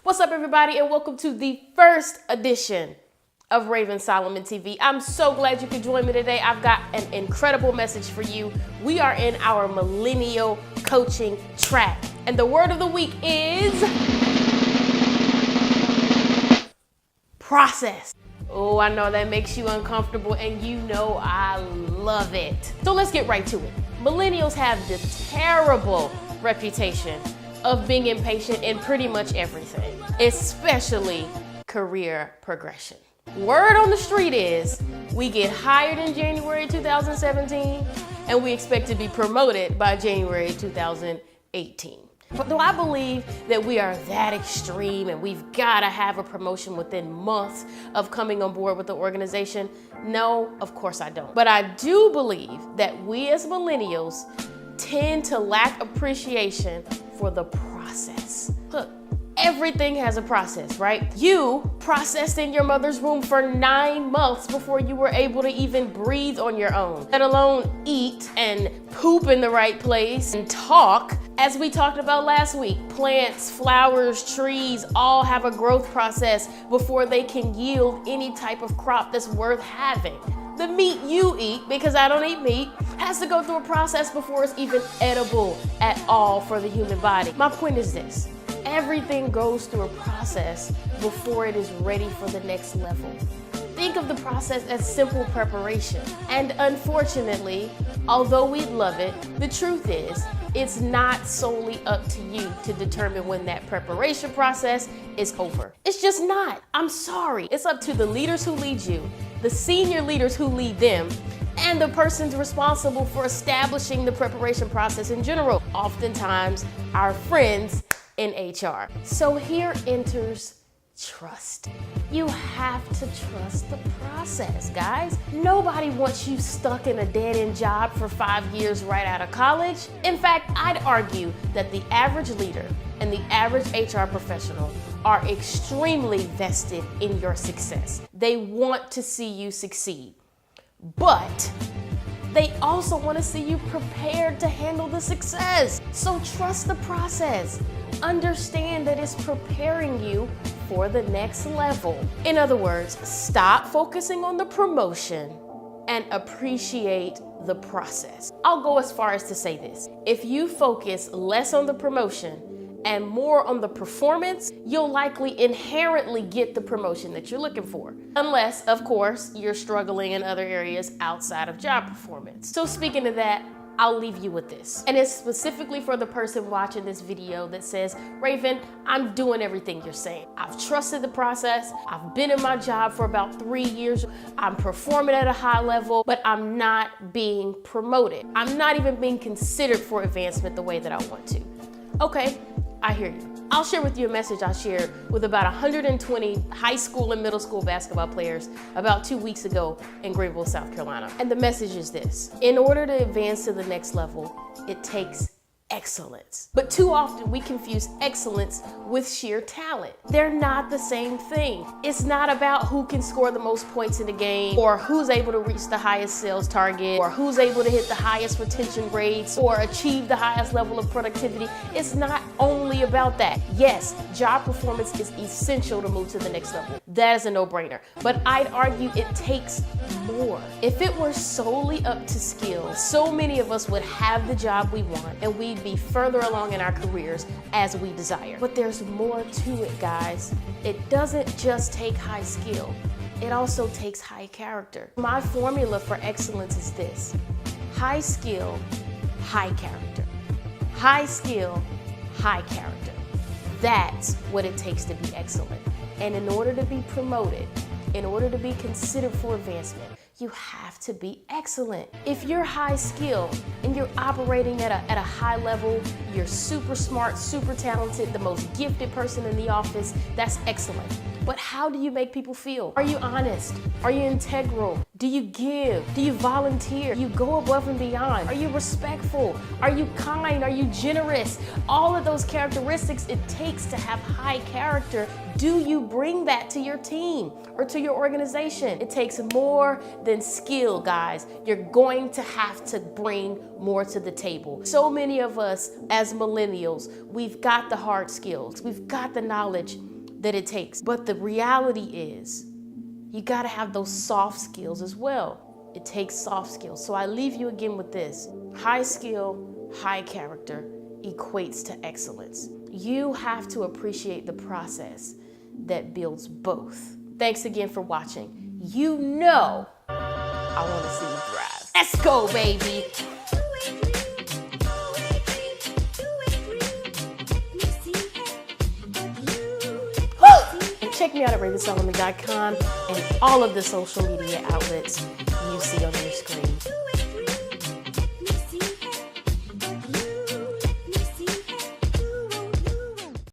What's up, everybody, and welcome to the first edition of Raven Solomon TV. I'm so glad you could join me today. I've got an incredible message for you. We are in our Millennial coaching track, and the word of the week is process. Oh, I know that makes you uncomfortable, and you know I love it. So let's get right to it. Millennials have this terrible reputation of being impatient in pretty much everything, especially career progression. Word on the street is we get hired in January 2017 and we expect to be promoted by January 2018. But do I believe that we are that extreme and we've got to have a promotion within months of coming on board with the organization? No, of course I don't. But I do believe that we as millennials tend to lack appreciation for the process. Look, everything has a process, right? You processed in your mother's womb for 9 months before you were able to even breathe on your own, let alone eat and poop in the right place and talk. As we talked about last week, plants, flowers, trees all have a growth process before they can yield any type of crop that's worth having. The meat you eat, because I don't eat meat, has to go through a process before it's even edible at all for the human body. My point is this: everything goes through a process before it is ready for the next level. Think of the process as simple preparation. And unfortunately, although we'd love it, the truth is, it's not solely up to you to determine when that preparation process is over. It's just not. I'm sorry. It's up to the leaders who lead you, the senior leaders who lead them, and the persons responsible for establishing the preparation process in general, oftentimes our friends in HR. So here enters trust. You have to trust the process, guys. Nobody wants you stuck in a dead-end job for 5 years right out of college. In fact, I'd argue that the average leader and the average HR professional are extremely vested in your success. They want to see you succeed, but they also want to see you prepared to handle the success. So trust the process. Understand that it's preparing you for the next level. In other words, stop focusing on the promotion and appreciate the process. I'll go as far as to say this: if you focus less on the promotion and more on the performance, you'll likely inherently get the promotion that you're looking for. Unless, of course, you're struggling in other areas outside of job performance. So speaking of that, I'll leave you with this. And it's specifically for the person watching this video that says, Raven, I'm doing everything you're saying. I've trusted the process. I've been in my job for about 3 years. I'm performing at a high level, but I'm not being promoted. I'm not even being considered for advancement the way that I want to. Okay, I hear you. I'll share with you a message I shared with about 120 high school and middle school basketball players about 2 weeks ago in Greenville, South Carolina. And the message is this: in order to advance to the next level, it takes excellence. But too often we confuse excellence with sheer talent. They're not the same thing. It's not about who can score the most points in the game, or who's able to reach the highest sales target, or who's able to hit the highest retention rates, or achieve the highest level of productivity. It's not only about that. Yes, job performance is essential to move to the next level. That is a no-brainer. But I'd argue it takes more. If it were solely up to skill, so many of us would have the job we want and we'd be further along in our careers as we desire. But there's more to it, guys. It doesn't just take high skill. It also takes high character. My formula for excellence is this: high skill, high character. High skill, high character. That's what it takes to be excellent. And in order to be promoted, in order to be considered for advancement, you have to be excellent. If you're high skill and you're operating at a high level, you're super smart, super talented, the most gifted person in the office, that's excellent. But how do you make people feel? Are you honest? Are you integral? Do you give? Do you volunteer? Do you go above and beyond? Are you respectful? Are you kind? Are you generous? All of those characteristics it takes to have high character. Do you bring that to your team or to your organization? It takes more than skill, guys. You're going to have to bring more to the table. So many of us as millennials, we've got the hard skills, we've got the knowledge, that it takes. But the reality is, you gotta have those soft skills as well. It takes soft skills. So I leave you again with this. High skill, high character equates to excellence. You have to appreciate the process that builds both. Thanks again for watching. You know I wanna see you thrive. Let's go, baby. Check me out at ravensolomon.com and all of the social media outlets you see on your screen.